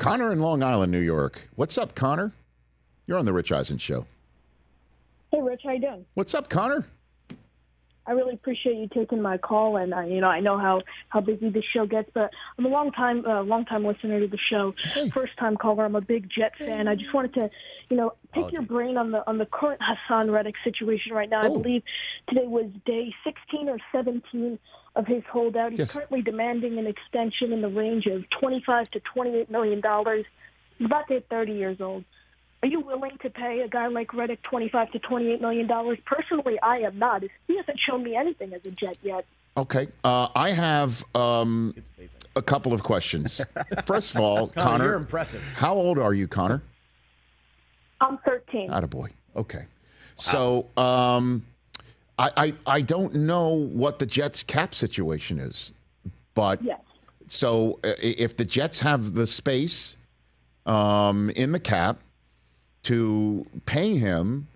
Connor in Long Island, New York. What's up, Connor? You're on the Rich Eisen Show. Hey, Rich, how you doing? What's up, Connor? I really appreciate you taking my call, and I know how busy this show gets, but I'm a long time listener to the show. Hey. First time caller. I'm a big Jet fan. I just wanted to, pick your brain on the current Hassan Reddick situation right now. I believe today was day 16 or 17 of his holdout. He's currently demanding an extension in the range of $25 to $28 million. He's about to hit 30 years old. Are you willing to pay a guy like Reddick $25 to $28 million? Personally, I am not. He hasn't shown me anything as a Jet yet. Okay. I have a couple of questions. First of all, Connor, you're impressive. How old are you, Connor? I'm 13. Attaboy. Okay. Wow. So I don't know what the Jets' cap situation is, but so if the Jets have the space in the cap to pay him,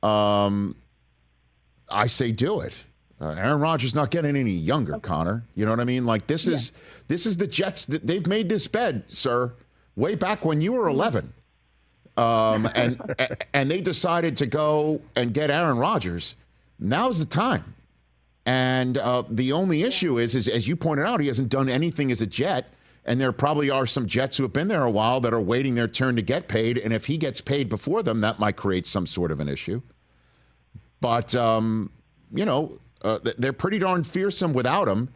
I say do it. Aaron Rodgers not getting any younger, Connor. You know what I mean? Like this is the Jets. They've made this bed, sir, way back when you were 11, and they decided to go and get Aaron Rodgers. Now's the time. And the only issue is, as you pointed out, he hasn't done anything as a Jet. And there probably are some Jets who have been there a while that are waiting their turn to get paid. And if he gets paid before them, that might create some sort of an issue. But, they're pretty darn fearsome without him.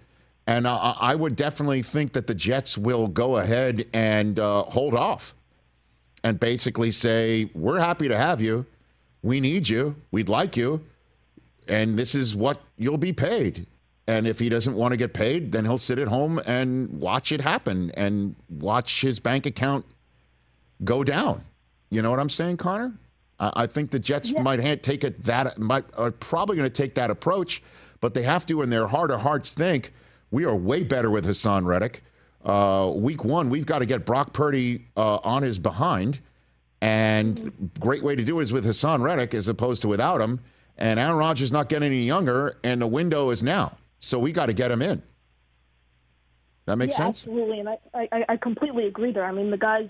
And I would definitely think that the Jets will go ahead and hold off and basically say, we're happy to have you. We need you. We'd like you. And this is what you'll be paid. And if he doesn't want to get paid, then he'll sit at home and watch it happen and watch his bank account go down. You know what I'm saying, Connor? I think the Jets are probably going to take that approach, but they have to, in their heart of hearts, think we are way better with Hassan Reddick. Week 1, we've got to get Brock Purdy on his behind, and great way to do it is with Hassan Reddick as opposed to without him. And Aaron Rodgers not getting any younger, and the window is now. So we got to get him in. That makes sense? Absolutely, and I completely agree there. I mean, the guy's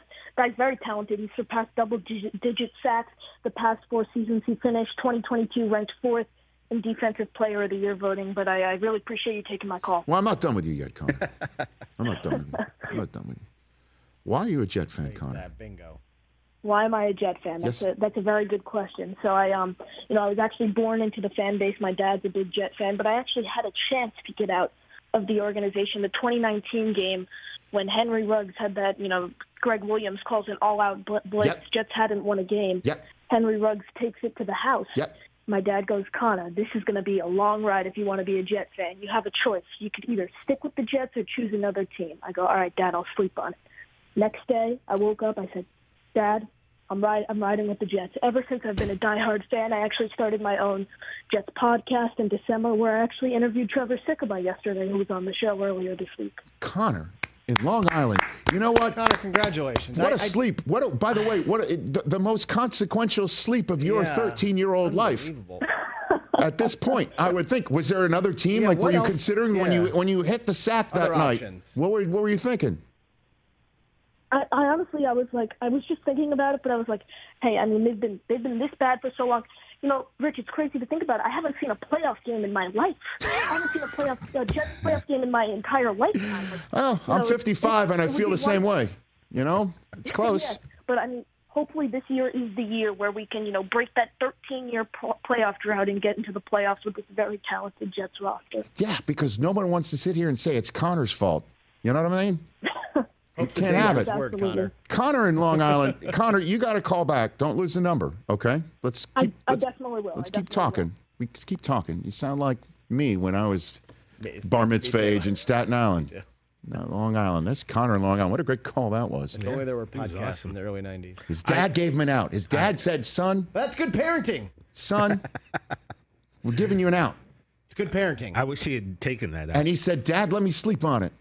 very talented. He's surpassed double-digit sacks the past 4 seasons. He finished 2022 ranked 4th in Defensive Player of the Year voting, but I really appreciate you taking my call. Well, I'm not done with you yet, Connor. I'm not done with you. Why are you a Jet fan, Connor? Bingo. Why am I a Jet fan? That's a very good question. So I was actually born into the fan base. My dad's a big Jet fan, but I actually had a chance to get out of the organization. The 2019 game when Henry Ruggs had that, Greg Williams calls an all-out blitz. Yep. Jets hadn't won a game. Yep. Henry Ruggs takes it to the house. Yep. My dad goes, Connor, this is going to be a long ride if you want to be a Jet fan. You have a choice. You could either stick with the Jets or choose another team. I go, all right, Dad, I'll sleep on it. Next day, I woke up. I said, Dad, I'm riding with the Jets. Ever since I've been a diehard fan, I actually started my own Jets podcast in December where I actually interviewed Trevor Sikkema yesterday, who was on the show earlier this week. Connor in Long Island. You know what? Connor, congratulations. What a sleep. By the way, the most consequential sleep of your 13-year-old life. At this point, I would think. Was there another team? Were you considering when you hit the sack that night? What were you thinking? I honestly, I was just thinking about it, but I was like, hey, I mean, they've been this bad for so long. Rich, it's crazy to think about it. I haven't seen a playoff game in my life. I haven't seen a Jets playoff game in my entire lifetime. I'm 55 and I feel the same way. It's close. Yeah, but I mean, hopefully this year is the year where we can, break that 13-year playoff drought and get into the playoffs with this very talented Jets roster. Yeah, because nobody wants to sit here and say it's Connor's fault. You know what I mean? You can't have it. Word, Connor. Connor in Long Island. Connor, you got to call back. Don't lose the number, okay? I definitely will. Let's keep talking. We keep talking. You sound like me when I was bar mitzvah age in Staten Island. No, Long Island. That's Connor in Long Island. What a great call that was. If only there were podcasts in the early 90s. His dad gave him an out. His dad said, son. That's good parenting. Son, we're giving you an out. It's good parenting. I wish he had taken that out. And he said, Dad, let me sleep on it.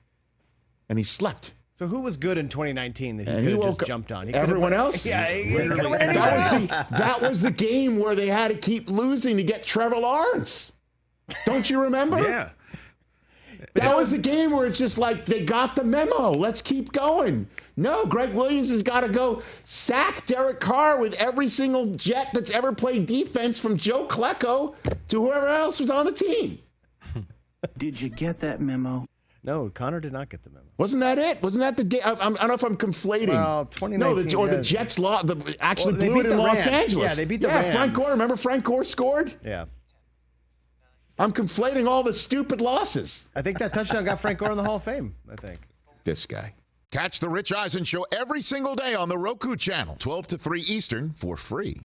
And he slept. So who was good in 2019 that he could have just jumped on? Everyone else? Yeah, he could have went anywhere else. That was the game where they had to keep losing to get Trevor Lawrence. Don't you remember? Yeah. That was the game where it's just like they got the memo. Let's keep going. No, Greg Williams has got to go sack Derek Carr with every single Jet that's ever played defense from Joe Klecko to whoever else was on the team. Did you get that memo? No, Connor did not get the memo. Wasn't that it? Wasn't that the game? I don't know if I'm conflating. Well, 2019. No, the Jets actually blew it in Los Angeles. Yeah, they beat the Rams. Frank Gore. Remember Frank Gore scored? Yeah. I'm conflating all the stupid losses. I think that touchdown got Frank Gore in the Hall of Fame, I think. This guy. Catch the Rich Eisen Show every single day on the Roku channel, 12 to 3 Eastern, for free.